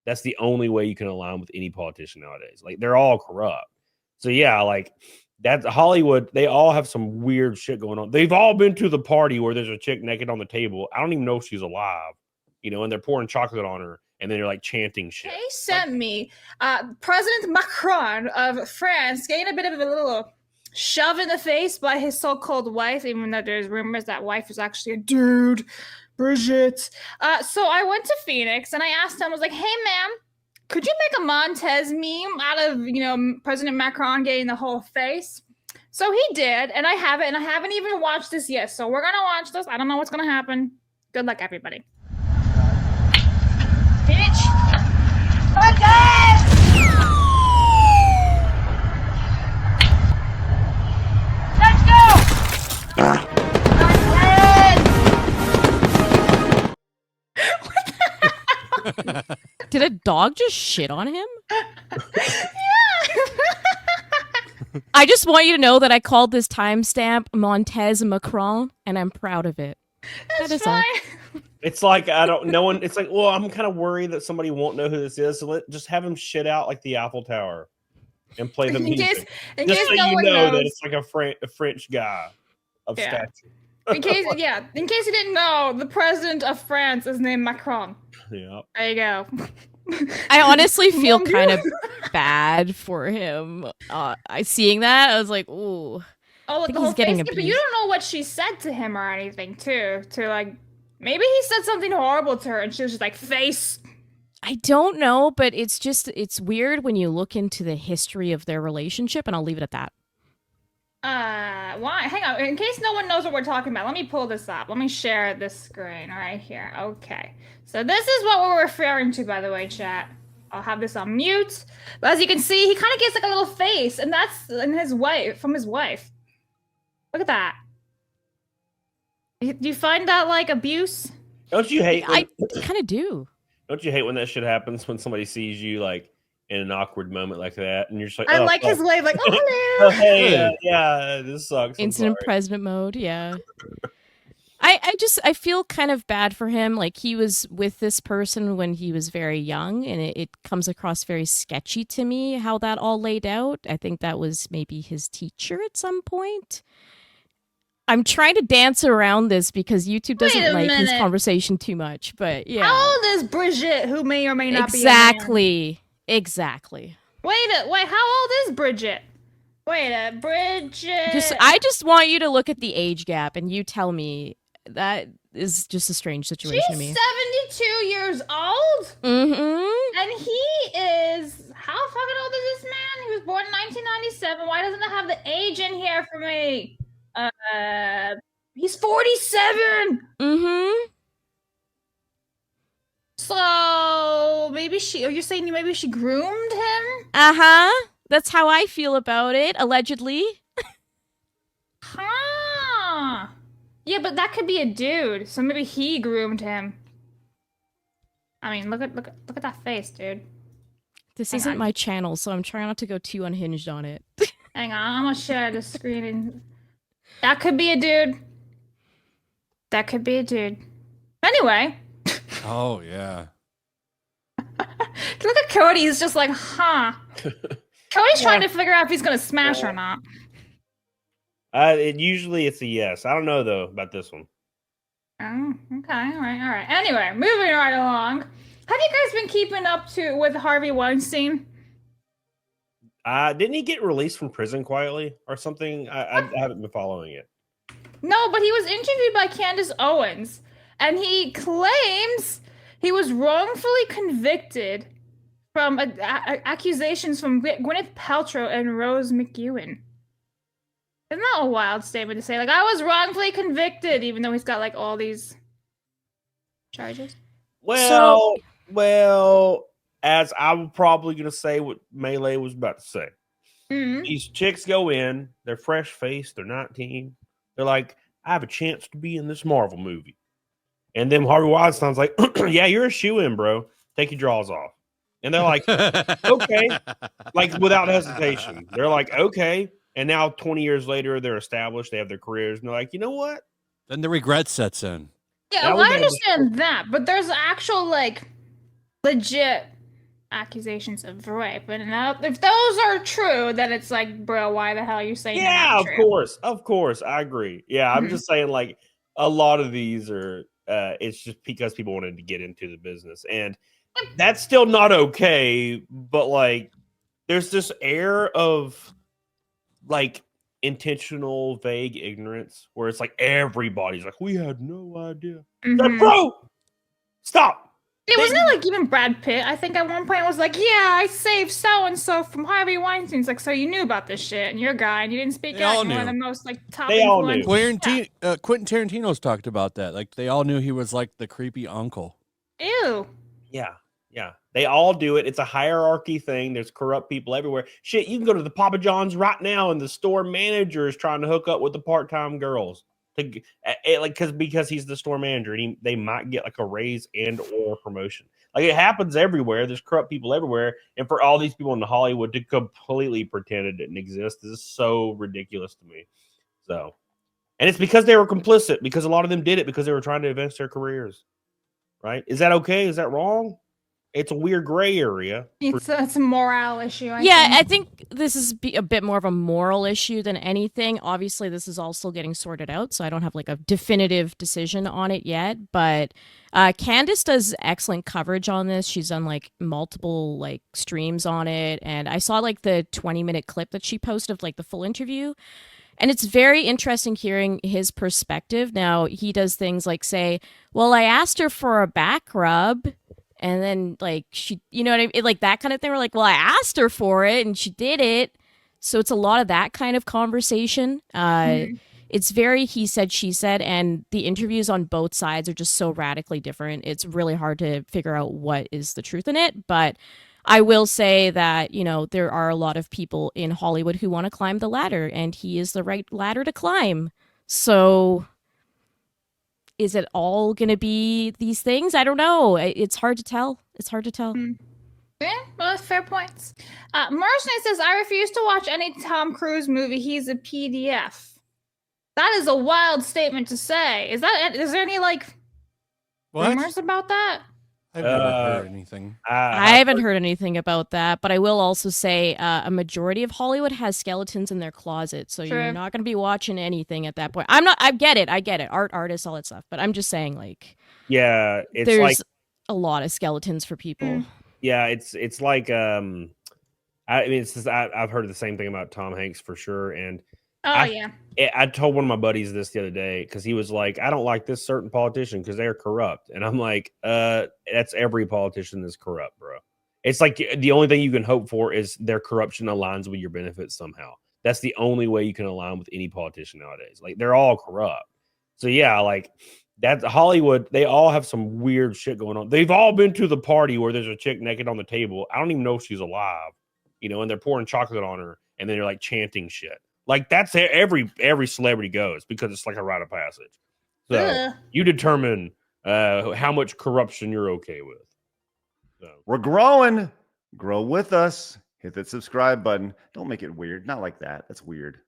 That's the only way you can align with any politician nowadays. Like they're all corrupt. So yeah, like that's Hollywood. They all have some weird shit going on. They've all been to the party where there's a chick naked on the table. I don't even know if she's alive, and they're pouring chocolate on her and then they're like chanting shit. They sent me President Macron of France getting a bit of a little shove in the face by his so-called wife, even though there's rumors that wife is actually a dude, Brigitte. So I went to Phoenix and I asked him, I was like, hey, ma'am, could you make a Montez meme out of, President Macron getting the whole face? So he did, and I have it, and I haven't even watched this yet. So we're going to watch this. I don't know what's going to happen. Good luck, everybody. Bitch! Montez! Let's go! Montez! Did a dog just shit on him? Yeah! I just want you to know that I called this timestamp Montez Macron, and I'm proud of it. That's that is fine. all. It's like it's like, well, I'm kind of worried that somebody won't know who this is, so just have him shit out like the Eiffel Tower and play the music. In just case so no you one know knows. that it's like a French guy of stature. In case you didn't know, the president of France is named Macron. Yeah. There you go. I honestly feel kind of bad for him. Seeing that, I was like, ooh. Oh, think the whole he's getting face, but abused. you don't know what she said to him or anything, too. Maybe he said something horrible to her, and she was just like, face. I don't know, but it's weird when you look into the history of their relationship, and I'll leave it at that. Why? Hang on. In case no one knows what we're talking about, let me pull this up. Let me share this screen right here. Okay. So this is what we're referring to, by the way, chat. I'll have this on mute. But as you can see, he kind of gets like a little face, and that's from his wife. Look at that. Do you find that like abuse? Don't you hate? I kind of do. Don't you hate when that shit happens when somebody sees you like in an awkward moment like that, and you're just like, I like his wave, like, oh, hello. Oh, hey, yeah, this sucks. Instant president mode, yeah. I feel kind of bad for him. Like, he was with this person when he was very young, and it comes across very sketchy to me how that all laid out. I think that was maybe his teacher at some point. I'm trying to dance around this because YouTube doesn't like this conversation too much, but yeah. How old is Brigitte, who may or may not be Exactly. Wait, how old is Brigitte? Bridget. I just want you to look at the age gap and you tell me. That is just a strange situation to me. She's 72 years old? Mm-hmm. And he is... How fucking old is this man? He was born in 1997. Why doesn't it have the age in here for me? He's 47! Mm-hmm. So, you're saying maybe she groomed him? Uh-huh. That's how I feel about it, allegedly. Huh. Yeah, but that could be a dude, so maybe he groomed him. I mean, look at that face, dude. This isn't my channel, so I'm trying not to go too unhinged on it. Hang on, I'm gonna share the screen. And... That could be a dude. Anyway. Oh, yeah. Look at Cody, he's just like, huh. Cody's trying to figure out if he's gonna smash or not. Usually it's a yes. I don't know though about this one. Oh, okay, all right. Anyway, moving right along. Have you guys been keeping up with Harvey Weinstein? Didn't he get released from prison quietly or something? I haven't been following it. No, but he was interviewed by Candace Owens, and he claims he was wrongfully convicted from accusations from Gwyneth Paltrow and Rose McEwen. Isn't that a wild statement to say? Like, I was wrongfully convicted, even though he's got, like, all these charges? Well, as I'm probably going to say what Melee was about to say. Mm-hmm. These chicks go in, they're fresh-faced, they're 19. They're like, I have a chance to be in this Marvel movie. And then Harvey Weinstein's like, yeah, you're a shoo-in, bro. Take your drawers off. And they're like, okay. Like, without hesitation. They're like, okay. And now 20 years later, they're established. They have their careers. And they're like, you know what? Then the regret sets in. Yeah, well, I understand that. But there's actual, like, legit accusations of rape. And if those are true, then it's like, bro, why the hell are you saying they're Yeah, not of true? course, I agree. Yeah, I'm Mhm. just saying, like, a lot of these are. It's just because people wanted to get into the business, and that's still not okay. But like, there's this air of like intentional, vague ignorance where it's like everybody's like, we had no idea. It's like, Mhm. bro, stop. It wasn't it like even Brad Pitt. I think at one point it was like, "Yeah, I saved so and so from Harvey Weinstein." It's like, so you knew about this shit, and you're a guy, and you didn't speak They out. all You're one of knew. the most like top They all knew. influencers. Quentin Tarantino's talked about that. Like they all knew he was like the creepy uncle. Ew. Yeah. They all do it. It's a hierarchy thing. There's corrupt people everywhere. Shit, you can go to the Papa John's right now, and the store manager is trying to hook up with the part-time girls. Because he's the store manager, and they might get like a raise and or promotion. Like it happens everywhere. There's corrupt people everywhere, and for all these people in Hollywood to completely pretend it didn't exist is so ridiculous to me. So, and it's because they were complicit. Because a lot of them did it because they were trying to advance their careers. Right? Is that okay? Is that wrong? It's a weird gray area. It's a morale issue. I think this is a bit more of a moral issue than anything. Obviously, this is all still getting sorted out, so I don't have like a definitive decision on it yet. But Candace does excellent coverage on this. She's done like multiple like streams on it, and I saw like the 20-minute clip that she posted of like the full interview. And it's very interesting hearing his perspective. Now, he does things like say, well, I asked her for a back rub. And then, like, she, you know what I mean? Like, that kind of thing. We're like, well, I asked her for it and she did it. So it's a lot of that kind of conversation. It's very he said, she said. And the interviews on both sides are just so radically different. It's really hard to figure out what is the truth in it. But I will say that, you know, there are a lot of people in Hollywood who want to climb the ladder, and he is the right ladder to climb. So is it all going to be these things? I don't know. It's hard to tell. It's hard to tell. Yeah, well, that's fair points. Marshney says, I refuse to watch any Tom Cruise movie. He's a PDF. That is a wild statement to say. Is there any, like, rumors about that? I've never heard anything. I haven't heard anything about that, but I will also say a majority of Hollywood has skeletons in their closet, so True. you're not going to be watching anything at that point. I get it. Artists, all that stuff, but I'm just saying, like, yeah, it's there's like a lot of skeletons for people. Yeah, it's like I mean, it's just, I've heard the same thing about Tom Hanks for sure, and I told one of my buddies this the other day because he was like, I don't like this certain politician because they're corrupt. And I'm like, that's every politician that's corrupt, bro. It's like the only thing you can hope for is their corruption aligns with your benefits somehow. That's the only way you can align with any politician nowadays. Like they're all corrupt. So yeah, like that's Hollywood. They all have some weird shit going on. They've all been to the party where there's a chick naked on the table. I don't even know if she's alive, you know, and they're pouring chocolate on her and then they're like chanting shit. Like that's every celebrity goes because it's like a rite of passage. So you determine how much corruption you're okay with. So. We're growing. Grow with us. Hit that subscribe button. Don't make it weird. Not like that. That's weird.